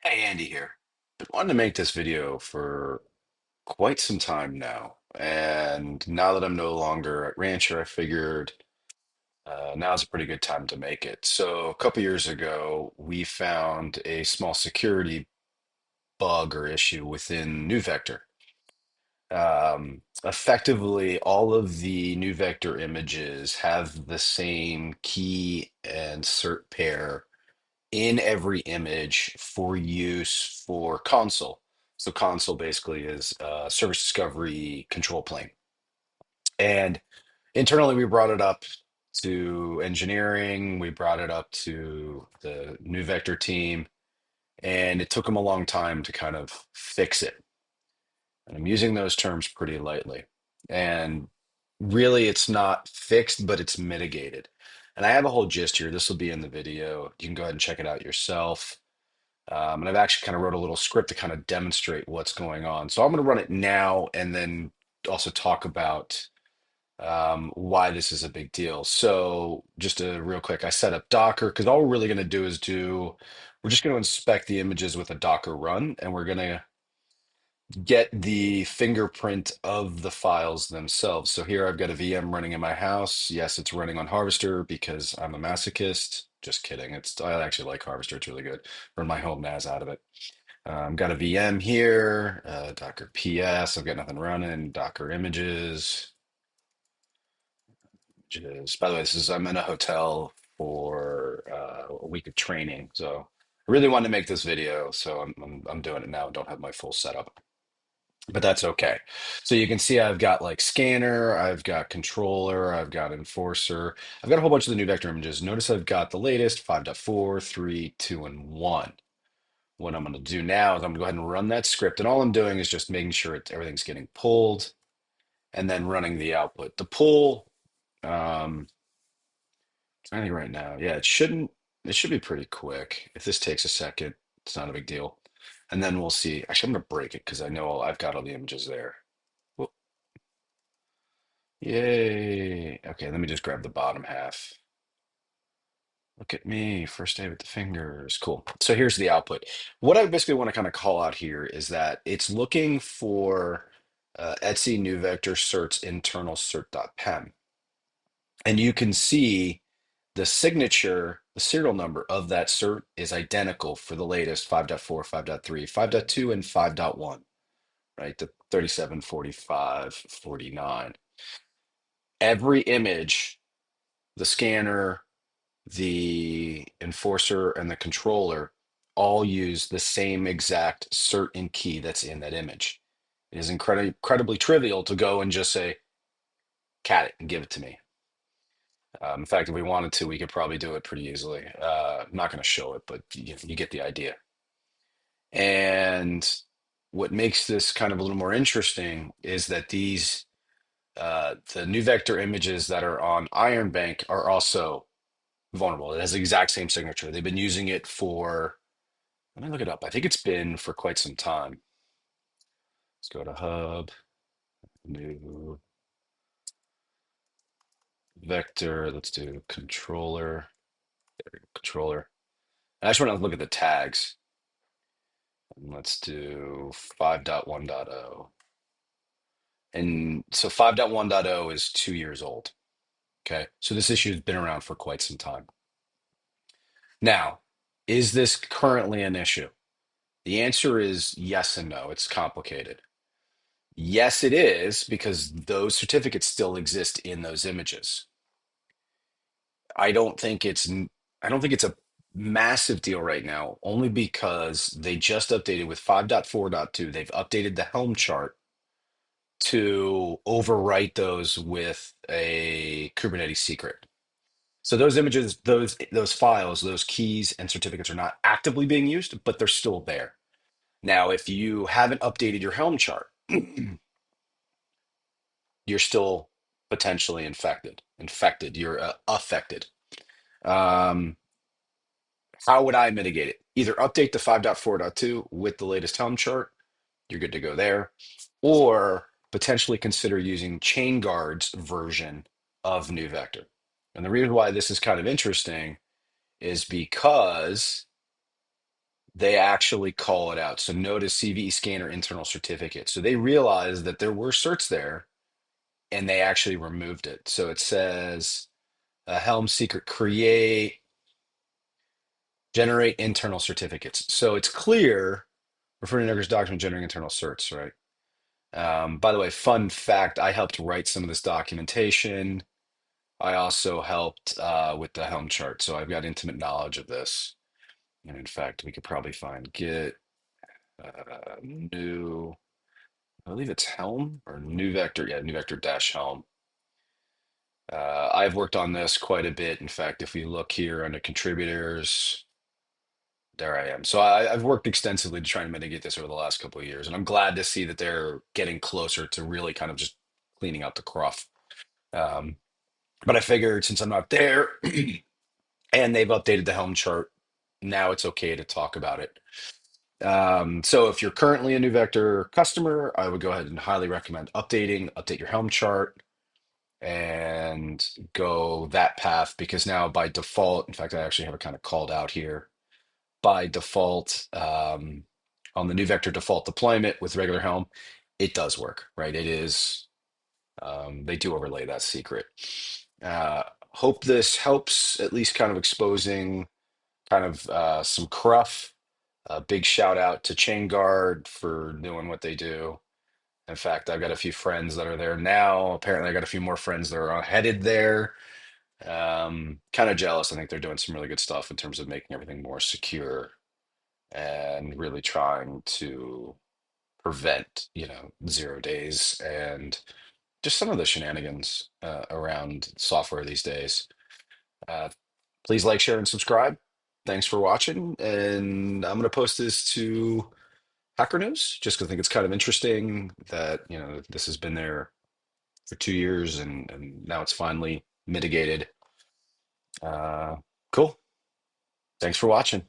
Hey, Andy here. Been wanting to make this video for quite some time now. And now that I'm no longer at Rancher, I figured now's a pretty good time to make it. So a couple years ago, we found a small security bug or issue within NeuVector. Effectively, all of the NeuVector images have the same key and cert pair in every image for use for console. So console basically is service discovery control plane. And internally, we brought it up to engineering, we brought it up to the new vector team, and it took them a long time to kind of fix it. And I'm using those terms pretty lightly. And really, it's not fixed, but it's mitigated. And I have a whole gist here. This will be in the video. You can go ahead and check it out yourself. And I've actually kind of wrote a little script to kind of demonstrate what's going on. So I'm going to run it now and then also talk about why this is a big deal. So just a real quick, I set up Docker because all we're really going to do is we're just going to inspect the images with a Docker run, and we're going to get the fingerprint of the files themselves. So here I've got a VM running in my house. Yes, it's running on Harvester because I'm a masochist. Just kidding. I actually like Harvester. It's really good. Run my home NAS out of it. Got a VM here, Docker PS. I've got nothing running. Docker images. By the way, I'm in a hotel for a week of training, so I really wanted to make this video, so I'm doing it now. Don't have my full setup, but that's okay. So you can see I've got like scanner, I've got controller, I've got enforcer, I've got a whole bunch of the new vector images. Notice I've got the latest 5.4, 3, 2, and 1. What I'm going to do now is I'm going to go ahead and run that script, and all I'm doing is just making sure everything's getting pulled and then running the output. The pull, um, I think right now, yeah, it should be pretty quick. If this takes a second, it's not a big deal. And then we'll see. Actually, I'm going to break it because I know I've got all the images there. Whoop. Yay. Okay, let me just grab the bottom half. Look at me, first day with the fingers. Cool. So here's the output. What I basically want to kind of call out here is that it's looking for Etsy new vector certs internal cert.pem. And you can see the signature, the serial number of that cert is identical for the latest 5.4, 5.3, 5.2, and 5.1, right? The 37, 45, 49. Every image, the scanner, the enforcer, and the controller all use the same exact cert and key that's in that image. It is incredibly trivial to go and just say, cat it and give it to me. In fact, if we wanted to, we could probably do it pretty easily. I'm not going to show it, but you get the idea. And what makes this kind of a little more interesting is that the new vector images that are on Iron Bank are also vulnerable. It has the exact same signature. They've been using it for, let me look it up. I think it's been for quite some time. Let's go to Hub, new vector. Let's do controller, controller. I just want to look at the tags. And let's do 5.1.0. And so 5.1.0 is 2 years old. Okay. So this issue has been around for quite some time. Now, is this currently an issue? The answer is yes and no. It's complicated. Yes, it is because those certificates still exist in those images. I don't think it's I don't think it's a massive deal right now, only because they just updated with 5.4.2. They've updated the Helm chart to overwrite those with a Kubernetes secret. So those images, those files, those keys and certificates are not actively being used, but they're still there. Now, if you haven't updated your Helm chart, you're still potentially infected. Infected, you're affected. Um, how would I mitigate it? Either update the 5.4.2 with the latest Helm chart, you're good to go there, or potentially consider using Chain Guard's version of NeuVector. And the reason why this is kind of interesting is because they actually call it out. So notice CVE scanner internal certificate. So they realized that there were certs there and they actually removed it. So it says Helm secret create, generate internal certificates. So it's clear referring to Network's document generating internal certs, right? By the way, fun fact, I helped write some of this documentation. I also helped with the Helm chart, so I've got intimate knowledge of this. And in fact, we could probably find Git new, I believe it's Helm or NeuVector. Yeah, NeuVector dash Helm. I've worked on this quite a bit. In fact, if we look here under contributors, there I am. So I've worked extensively to try and mitigate this over the last couple of years, and I'm glad to see that they're getting closer to really kind of just cleaning out the cruff. Um, but I figured since I'm not there and they've updated the Helm chart, now it's okay to talk about it. So if you're currently a NeuVector customer, I would go ahead and highly recommend update your Helm chart and go that path because now by default, in fact, I actually have it kind of called out here. By default, on the NeuVector default deployment with regular Helm, it does work, right? It is, they do overlay that secret. Hope this helps, at least kind of exposing kind of some cruff. A big shout out to Chain Guard for doing what they do. In fact, I've got a few friends that are there now. Apparently, I got a few more friends that are headed there. Kind of jealous. I think they're doing some really good stuff in terms of making everything more secure and really trying to prevent, 0 days and just some of the shenanigans around software these days. Uh, Please like, share, and subscribe. Thanks for watching. And I'm going to post this to Hacker News just because I think it's kind of interesting that, this has been there for 2 years and now it's finally mitigated. Uh, cool. Thanks for watching.